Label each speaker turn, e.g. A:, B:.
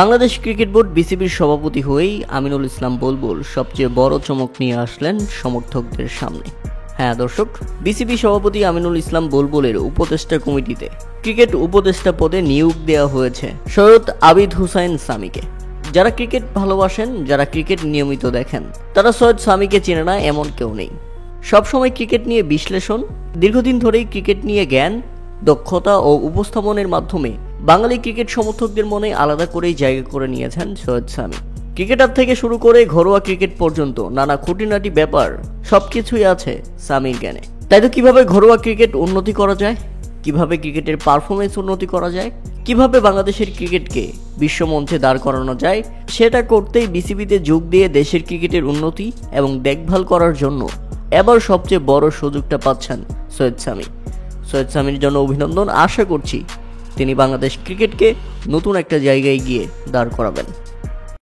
A: Bangladesh cricket board বিসিবির সভাপতি হয়েই আমিনুল ইসলাম বুলবুল সবচেয়ে বড় চমক নিয়ে আসলেন সমর্থকদের সামনে। হ্যাঁ দর্শক, বিসিবি সভাপতি আমিনুল ইসলাম বুলবুলের উপদেষ্টা কমিটিতে ক্রিকেট উপদেষ্টা পদে নিয়োগ দেওয়া হয়েছে সৈয়দ আবিদ হুসাইন সামিকে। যারা ক্রিকেট ভালোবাসেন, যারা ক্রিকেট নিয়মিত দেখেন, তারা সৈয়দ সামিকে চেনে না এমন কেউ নেই। সবসময় ক্রিকেট নিয়ে বিশ্লেষণ, দীর্ঘদিন ধরেই ক্রিকেট নিয়ে জ্ঞান, দক্ষতা ও উপস্থাপনের মাধ্যমে বাঙালি ক্রিকেট সমর্থকদের মনে আলাদা করেই জায়গা করে নিয়েছেন সৈয়দ সামি। ক্রিকেটার থেকে শুরু করে ঘরোয়া ক্রিকেট পর্যন্ত নানা খুঁটিনাটি ব্যাপার সবকিছুই আছে সামির জ্ঞানে। তাই তো কিভাবে ঘরোয়া ক্রিকেট উন্নতি করা যায়, কিভাবে ক্রিকেটের পারফরমেন্স উন্নতি করা যায়, কিভাবে বাংলাদেশের ক্রিকেটকে বিশ্বমঞ্চে দাঁড় করানো যায়, সেটা করতেই বিসিবিতে যোগ দিয়ে দেশের ক্রিকেটের উন্নতি এবং দেখভাল করার জন্য এবার সবচেয়ে বড় সুযোগটা পাচ্ছেন সৈয়দ সামি। সৈয়দ সামির জন্য অভিনন্দন। আশা করছি তিনি বাংলাদেশ ক্রিকেটকে নতুন একটা জায়গায় গিয়ে দাঁড় করাবেন।